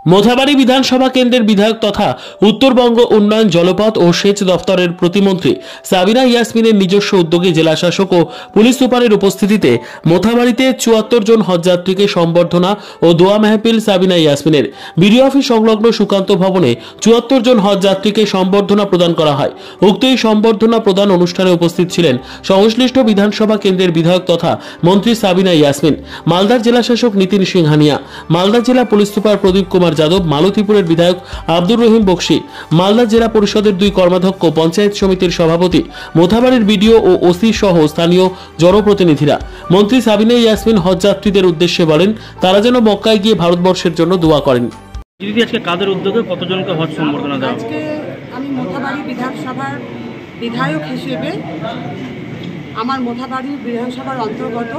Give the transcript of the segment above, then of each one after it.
মোথাবাড়ি বিধানসভা কেন্দ্রের বিধায়ক তথা উত্তরবঙ্গ উন্নয়ন জলপথ ও সেচ দফতরের প্রতিমন্ত্রী সাবিনা ইয়াসমিনের নিজস্ব উদ্যোগে জেলা শাসক ও পুলিশ সুপারের উপস্থিতিতে মোথাবাড়িতে ৭৪ জন হজযাত্রীকে সম্বর্ধনা ও দোয়া মেহফিল। সাবিনা ইয়াসমিনের বিডিও অফিস সংলগ্ন সুকান্ত ভবনে ৭৪ জন হজযাত্রীকে সম্বর্ধনা প্রদান করা হয়। উক্ত এই সম্বর্ধনা প্রদান অনুষ্ঠানে উপস্থিত ছিলেন সংশ্লিষ্ট বিধানসভা কেন্দ্রের বিধায়ক তথা মন্ত্রী সাবিনা ইয়াসমিন, মালদার জেলা শাসক নীতিন সিংহানিয়া, মালদা জেলা পুলিশ সুপার প্রদীপ কুমার যাদব, মালতীপুরের বিধায়ক আব্দুর রহিম বক্সি, মালদা জেলা পরিষদের 2 কর্মাধ্যক্ষ, পঞ্চায়েত সমিতির সভাপতি, মোথাবাড়ির বিডিও ও ওসি সহ স্থানীয় জনপ্রতিনিধিরা। মন্ত্রী সাবিনা ইয়াসমিন হজযাত্রীদের উদ্দেশ্যে বলেন, তারা যেন মক্কায় গিয়ে ভারতবর্ষের জন্য দোয়া করেন। দিদি, আজকে কাদের উদ্যোগে কতজনকে হজ সম্বর্ধনা দেওয়া? আজকে আমি মোথাবাড়ি বিধানসভার বিধায়ক হিসেবে আমার মোথাবাড়ি বিধানসভার অন্তর্গত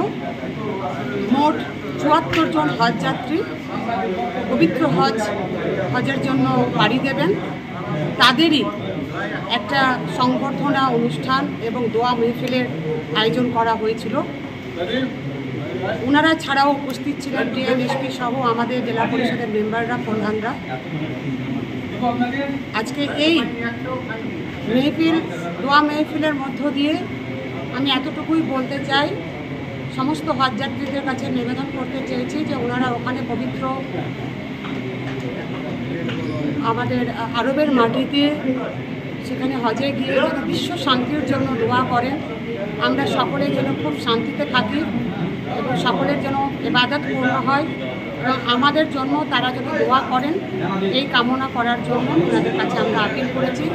মোট ৭৪ জন হজযাত্রী পবিত্র হজের জন্য পাড়ি দেবেন। তাদেরই একটা সংবর্ধনা অনুষ্ঠান এবং দোয়া মেহফিলের আয়োজন করা হয়েছিল। ওনারা ছাড়াও উপস্থিত ছিলেন ডিএম, এসপি সহ আমাদের জেলা পরিষদের মেম্বাররা, প্রধানরা। আজকে এই মেহফিল, দোয়া মেহফিলের মধ্য দিয়ে আমি এতটুকুই বলতে চাই, সমস্ত হজযাত্রীদের কাছে নিবেদন করতে চেয়েছি যে ওনারা ওখানে পবিত্র আমাদের আরবের মাটিতে সেখানে হজে গিয়ে যেন বিশ্ব শান্তির জন্য দোয়া করেন। আমরা সকলে যেন খুব শান্তিতে থাকি এবং সকলের যেন ইবাদত পূর্ণ হয় এবং আমাদের জন্য তারা যেন দোয়া করেন, এই কামনা করার জন্য ওনাদের কাছে আমরা আপিল করেছি।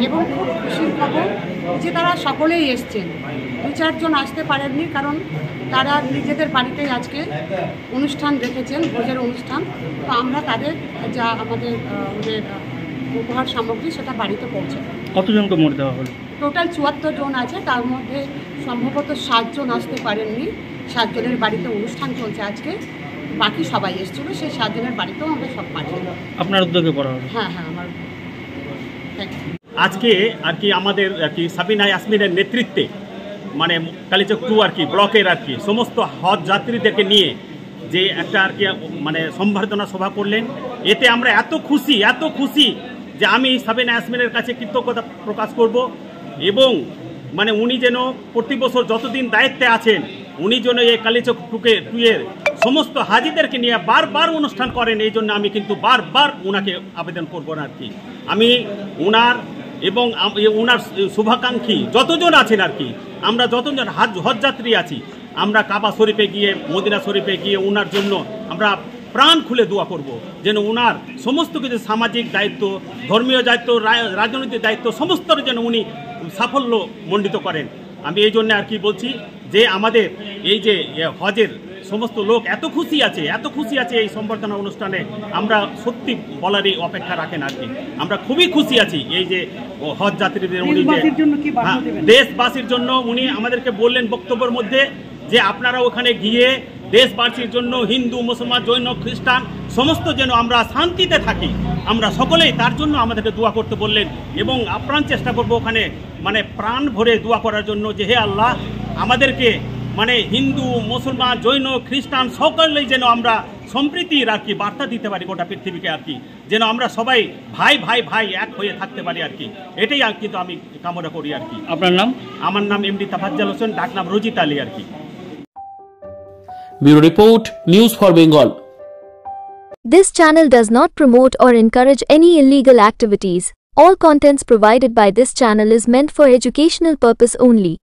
এবং খুব খুশির খবর যে তারা সকলেই এসছেন। 2-4 জন আসতে পারেননি, কারণ তারা নিজেদের বাড়িতেই আজকে অনুষ্ঠান রেখেছেন, ভোজের অনুষ্ঠান। তো আমরা তাদের যা আমাদের উপহার সামগ্রী সেটা বাড়িতে পৌঁছে। কতজনকে মোট দেওয়া হলো? টোটাল ৭৪ জন আছে, তার মধ্যে সম্ভবত 7 জন আসতে পারেননি। 7 জনের বাড়িতে অনুষ্ঠান চলছে আজকে, বাকি সবাই এসেছিল। সেই 7 জনের বাড়িতেও আমরা সব পাঠিয়ে দেবো। আপনার উদ্যোগে করা হলো? হ্যাঁ, আমার। আজকে আর কি আমাদের আর কি সাবিনা ইয়াসমিনের নেতৃত্বে মানে কালীচক 2 আর কি ব্লকের আর কি সমস্ত হজ যাত্রীদেরকে নিয়ে যে একটা আর কি মানে সম্বর্ধনা সভা করলেন। এতে আমরা এত খুশি যে আমি সাবিনা ইয়াসমিনের কাছে কৃতজ্ঞতা প্রকাশ করব। এবং মানে উনি যেন প্রতি বছর যতদিন দায়িত্বে আছেন, উনি যেন এই কালীচক 2-এর সমস্ত হাজিদেরকে নিয়ে বারবার অনুষ্ঠান করেন। এই জন্য আমি কিন্তু বারবার ওনাকে আবেদন করবো না আর কি। আমি ওনার এবং ওনার শুভাকাঙ্ক্ষী যতজন আছেন আর কি, আমরা যতজন হজযাত্রী আছি, আমরা কাবা শরীফে গিয়ে, মদিনা শরীফে গিয়ে ওনার জন্য আমরা প্রাণ খুলে দোয়া করব, যেন ওনার সমস্ত কিছু সামাজিক দায়িত্ব, ধর্মীয় দায়িত্ব, রাজনৈতিক দায়িত্ব সমস্তর যেন উনি সাফল্য মণ্ডিত করেন। আমি এই জন্য আর কি বলছি যে আমাদের এই যে হজের সমস্ত লোক এত খুশি আছে এই সম্বর্ধনা অনুষ্ঠানে, আমরা সত্যি বলারই অপেক্ষা রাখেন আর কি। আমরা খুবই খুশি আছি এই যে হজ যাত্রীদের উনি দেশবাসীর জন্য উনি আমাদেরকে বললেন বক্তব্যের মধ্যে যে আপনারা ওখানে গিয়ে দেশবাসীর জন্য হিন্দু, মুসলমান, জৈন, খ্রিস্টান সমস্ত যেন আমরা শান্তিতে থাকি, আমরা সকলেই তার জন্য আমাদেরকে দোয়া করতে বললেন। এবং আপ্রাণ চেষ্টা করবো ওখানে মানে প্রাণ ভরে দোয়া করার জন্য যে হে আল্লাহ, আমাদেরকে মানে হিন্দু, মুসলমান, জৈন, খ্রিস্টান সকলেই যেন আমরা সম্প্রীতির আর কি বার্তা দিতে পারি গোটা পৃথিবীকে আর কি, যেন আমরা সবাই ভাই এক হয়ে থাকতে পারি আর কি। এটাই আর কিন্তু আমি কামনা করি আর কি। আপনার নাম? আমার নাম এমডি তাফাজ্জল হোসেন, ডাকনাম রজিত আলী আর কি। Bureau Report, News for Bengal. This channel does not promote or encourage any illegal activities. All contents provided by this channel is meant for educational purpose only.